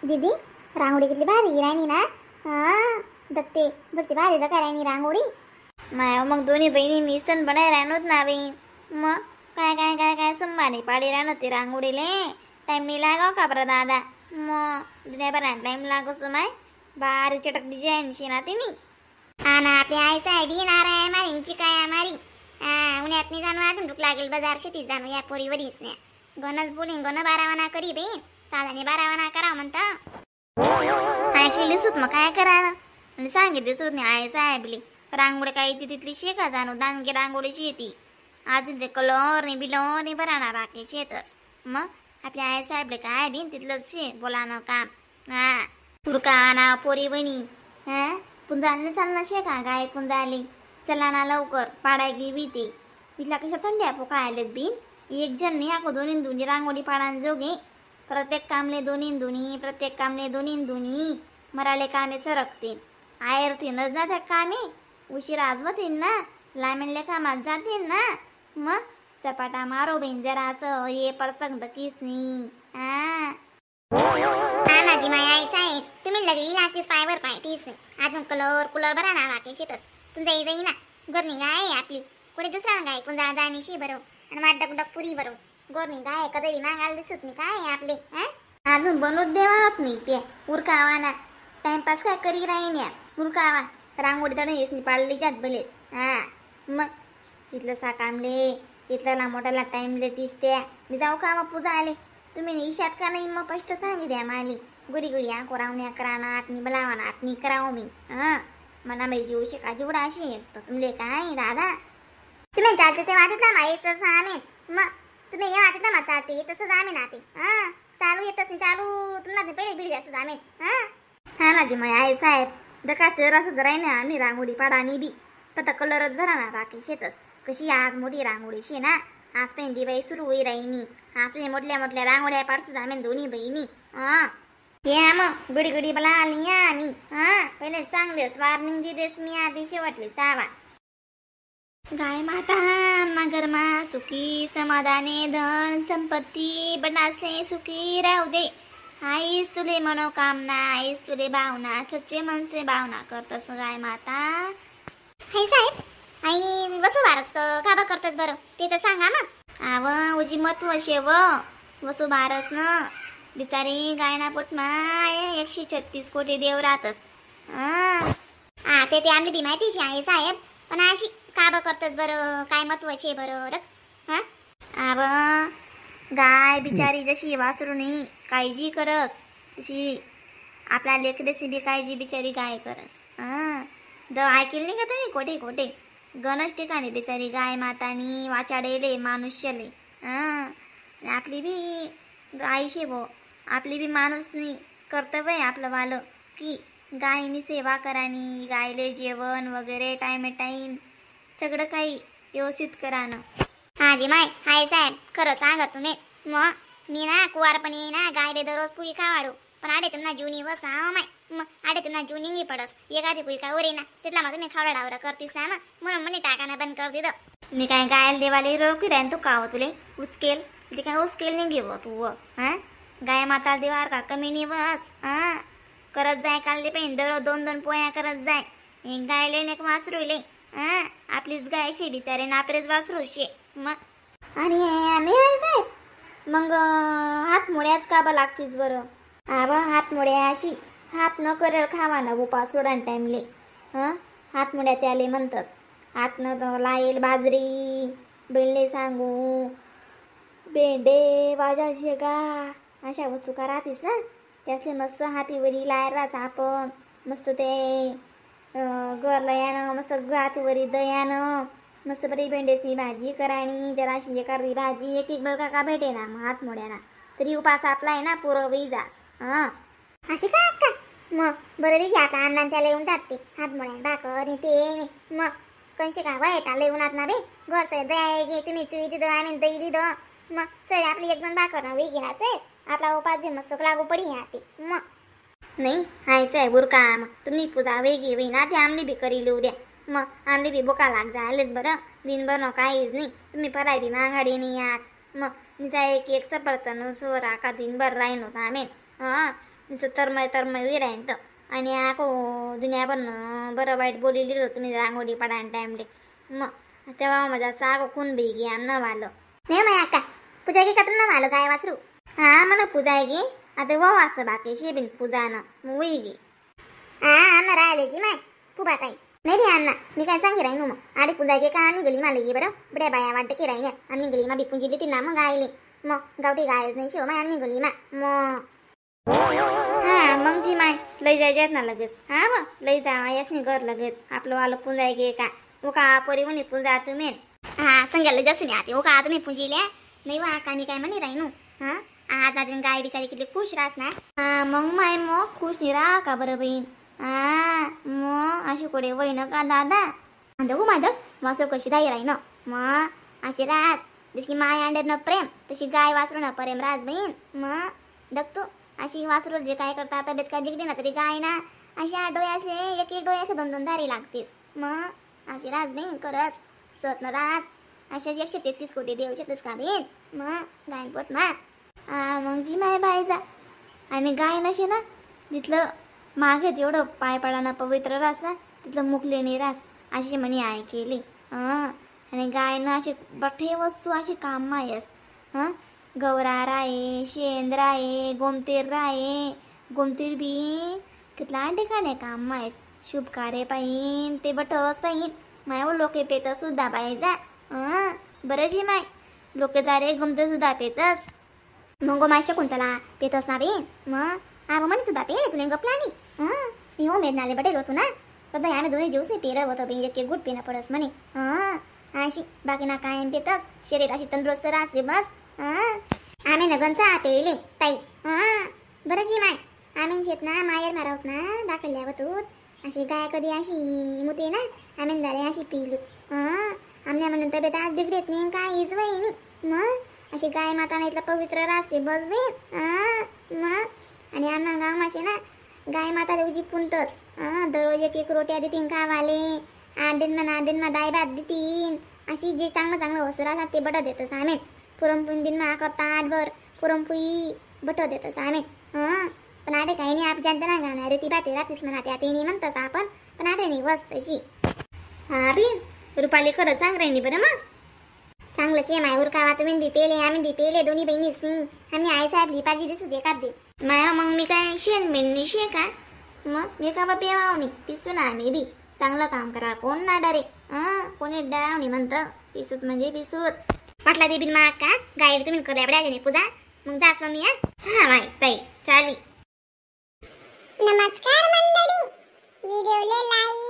दीदी रांगोळी किती भारी राणी ना. हां दत्ते दत्ते भारी दका राणी रांगोळी. माया मग दोन्ही बहिणी मी सण बनाय राहणोत ना बहीण. मग काय काय काय काय संभाने पाडी राहणं ते रांगोळीले. टाइम नाही लागाव का बरं दादा. मग दुनिया बरा टाइम लागो माय बारी चटक डिजाइन शिना तिनी आना आपली आई साईड येणार आहे मारींची काय आमारी. उन्हात नाही जाणं अजून भूक लागेल बाजार शेतीत जाणं या पोरीवरीच नाही. गणच बोलीन गण बारावाना करी बहीण साधाने बारावाना करा म्हणता. ऐकलेली सुत मग काय करा आणि सांगितले सुत नाही आई साहेबली रांगोळी काय ती तिथली शेका जाणू दानगी रांगोळी शेती अजून ते कलर नाही बिलर नाही बरा बाकी शेतच. मग आपल्या आई साहेबले काय बिन तिथलं शे बोलानं काम. हा उरका पोरी बहिणी. हा पुंजाने चालना शेका गाय पुंजाली चला ना लवकर पाडाय गेली ते तिथला कशा थंड्या पोका आलेत बिन एक जण नाही ako दोन्ही दोन्ही रांगोळी पाडान जोगे प्रत्येक कामले दोन्ही प्रत्येक कामले दोन्ही मराले कामे सरकते आयरते न जात्या कामे उशीर आजवतील ना लामेनले कामात जातील ना. मग चपाटा मारो बहीण जरा असं ये प्रसंग किसनी. नानाजी माय आई साहेब तुम्ही लगेली लागतेस पायवर पाय तीस अजून कलर कुलर बरा ना बाकी शेतच तुमचा जाई ना गोरणी गाय आपली कोणी दुसरा गाय कोण दादा आणि शी बरो आणि वाटक डक पुरी बरो गोरणी गाय कधी मागायला दिसत नाही काय आपले. अजून बनवत देवा नाही ते उरकावा ना टाइमपास काय करी राहीन उरकावा रांगोळी दडून येसनी पाळली जात भले. मग इथलं साकामले इथला मोठाला टाइमले दिसते मी जाऊ का मग पूजा आले तुम्ही इशात का नाही मग स्पष्ट सांगितल्या माली गुडी गुडी आको रावण्या करा ना आटणी बोलावा ना आटणी करावं मी. मना बाई जीव शिका जेवढा अशी तर तुमले काय दादा तुम्ही चालते ते वाटत ना येतच आम्ही. मग तुम्ही हे वाटत ना चालते तसंच आम्ही नाते चालू येतच नाही चालू तुम्हाला पहिले बीड जास्त आम्ही. हा ना जी मग आई साहेब दकाचं रसच राही ना आणि रांगोळी पाडा आणि बी पता कलरच भरा ना बाकी शेतच कशी आज मोठी रांगोळी शे ना आज पण दिवाळी सुरू होई राहिनी आज तुम्ही मोठल्या रांगोळ्या पाडसूच आम्ही दोन्ही बहिणी. या मग गुडी गुडी बला आली आणि पहिले सांगतेस वॉर्निंग दिदेस मी आधी शेवटली सावा. गाय माता नागरमा सुखी समाधाने धन संपत्ती बनासे सुखी राहू दे आईस तुले मनोकामना आईस तुले भावना सच्चे मन से भावना करतस गाय माता. हाय साहेब आई वसू भारत काबा करतात बरं ते तर सांगा मग. आव उजी महत्व शेव वसू भारत न बिचारी गायना पोटमा 136 कोटी देव राहतस. ते आमली बी माहितीशी आहे साहेब पण अशी काबा करतात बरं काय महत्व शे बरं. आव गाय बिचारी जशी वासरूनी काळजी करस तशी आपल्या लेकरेसी बी काळजी बिचारी गाय करस. ऐकली नाही का तुम्ही कोठे कोठे गणच ठिकाणी बिचारी गाय मातानी वाचाडेले मानुष्यले. आपली बी गाय शेवो आपली बी माणूसनी कर्तव्य आहे आपलं वालं की गायनी सेवा करानी गायले जेवण वगैरे टाइम सगळं काही व्यवस्थित करानं. हाजी माय हाय साहेब खरं सांगा तुम्ही. मग मी ना कुवारपणी ना गायले दररोज पुरी खावाडू पण आडे तुम्हाला जुनी व साव माय मग आडे तुम्हाला जुनी पडस एखादी पुरी काय ओरे ना तिथला मग तुम्ही खावडा डावरा करतीस ना मग म्हणून म्हणे टाकाना बंद कर दिलं. मी काय गायला देवाले रोकी राहीन तू काव तुले उचकेल ते काय उचकेल नाही घेव तू गाय माता देवार का कमी नाही बस करत जाय काढले पाहिजे दररोज 2-2 पोया करत जाय गायले एक वासरूले आपलीच गाय शे बिचारे ना आपलेच वासरू शे. मग आणि साहेब मग हात मुळ्याच काबा लागतीस बरं. हात मुळ्या अशी हात न करेल खावा ना उपास सोडान टाइमले हात मुळ्या त्याले म्हणतच हात न लाईल बाजरी बेंडे सांगू बेंडे वाजा शेगा अशा वस्तू का राहतीस ना त्यासले मस्त हातीवरी लायर राहता आपण मस्त ते गरला यानं मस्त हातीवरी दयानं मस्त बरी भेंडेची भाजी कराणी जराशी एखादी भाजी एक बळका का भेटे ना मग हात मोड्याना तरी उपास आपला आहे ना पुरवही जास. अशी का अक्का मग बरं घ्या का अण्णा त्याला येऊन टाकते हात मोड्या भाकर ते मग कंशी का वयता येऊनात ना बे घर सर दया घे तुम्ही चुई तिथं आम्ही दही दिलं मग सर आपली 1-2 भाकर वेग घेणार सर आपला उपास जे मस्त लागू पडी हाती. मग नाही हाय साहेब उरका मग तुम्ही पूजा वेगळी वेई ना ते आमली बी करी लिहू द्या. मग आमली बी बोका लाग झालेच बरं दिनभर न काहीच नाही तुम्ही फराय बी माघाडी नाही आज. मग निसा एक सफरचंद सोरा का दिनभर राहीन होता आम्ही जसं तरमय विरायन तर आणि आको दुनिया पण बरं वाईट बोललेली होतं तुम्ही रांगोळी पडायला टाइमले मग तेव्हा माझा सागो खून बी गे न वालं नाही माय अक्का पूजा गे कातून न वालं गाय वासरू हा म्हणा पूजा आहे गे आता व वाचतं बाकी शेबीन पूजानं मग वही गे हा अण्णा राहिलेची माय खूप आता नाही रे अण्णा मी काय सांगे राहीन मग आडी पूजा गे का आणि गली मला गे बरं बड्या बाया वाटतं की राहीन आणि गली मा बिकून जिली ती ना मग गायली मग गावठी गायच नाही शिव माय आणि गली मा मग हा मग जी माय लई जायच्यात ना लगेच हा मग लई जा यास नाही घर लगेच आपलं वालं पुंजाय गे का उका पोरी म्हणे पुंजा तुम्ही हा संग्याला जसून आते उका तुम्ही पुंजिले नाही वा का मी काय म्हणे राहीन हा आज आज गाय बिचारी किती खुश राहस ना हा मग माय मग खुश नाही राहा का बरं बहीण हा मग अशी कोडे वैन का दादा हो माझं वासरू कशी दाई राही न मग अशी रास जशी माय अंडर न प्रेम तशी गाय वासरू न प्रेम रास बहीण मग दगतो अशी वासरू जे काय करता तब्येत काय बिघडे ना तरी गाय ना अशा डोळ्याचे एक एक डोळ्याचे दोन दोन दारी लागतेच मग अशी रास बहीण करच सत न रास अशा 133 कोटी देऊ शकतेस का बहीण मग गायन पोट मग जी माय बायचा आणि गाय नसे ना जिथलं मागे जेवढं पाय पडाना पवित्र रास ना तिथलं मुकलेने रास अशी म्हणे आहे केली आणि गायनं अशी बठे वस्तू अशी काम मायस गौरा राये शेंद्र राये गोमतीर राये गोमतीर बी कितला ठिकाणी काम मायस शुभ कार्य पाहिन ते बटस पाहिन माय लोके पेत सुद्धा पाहिजा बरं जी माय लोके जारे गमत सुद्धा पेतस मग माय कोणताला पेतस ना बे मग आबो म्हणे सुद्धा पे तुला गपला नाही मी हो मेदनाले बटेल होतो ना सध्या आम्ही दोन्ही जीवस नाही पेरत होतो बी एक गुट पिणं पडस म्हणे अशी बाकी ना कायम पेतस शरीर अशी तंदुरुस्त राहते बस आम्ही न गंसा पेले ताई बरं जी माय आम्ही शेत ना मायर मारावत ना दाखवल्या होतूत अशी गाय कधी अशी मुते ना आम्ही झाले अशी पिलू आमच्या म्हणून तब्येत आज बिघडत नाही काहीच वही मग अशी गाय माता नाही पवित्र राहते बस बे मग आणि आम्हा गाव मासे ना गाय माता देवजी पुंतच दररोज एक एक रोट्या देतीन खावाले 8 दिन मा दाय भात देतीन अशी जे चांगलं चांगलं वस्तू राहतात ते बट देतच आम्ही पुरणपोळी दिन मा ताटभर पुरणपोळी बट देतच आम्ही पण आडे काही नाही आप जानता ना गाणार रे ती बाते राहतीस म्हणा त्या ते नाही म्हणतात आपण पण आडे नाही वस्त तशी हा बी रुपाली खरं सांग राहिली बरं मग चांगलं शे माय उरकावा तुम्ही बी पेले आम्ही बी पेले दोन्ही बहिणी सिंग आम्ही आई साहेब लिपाजी दिसू दे का दे माया मग मी काय शेण मेंढणी शे का मग मी का बा पेवावणी पिसू ना आम्ही बी चांगलं काम करा कोण ना डरे कोणी डरावणी म्हणतं पिसूत म्हणजे पिसूत पाटला देबीन मा का गाय तुम्ही करूया बड्या पूजा मग जास मग मी हा माय ताई चाली नमस्कार मंडळी व्हिडिओला लाईक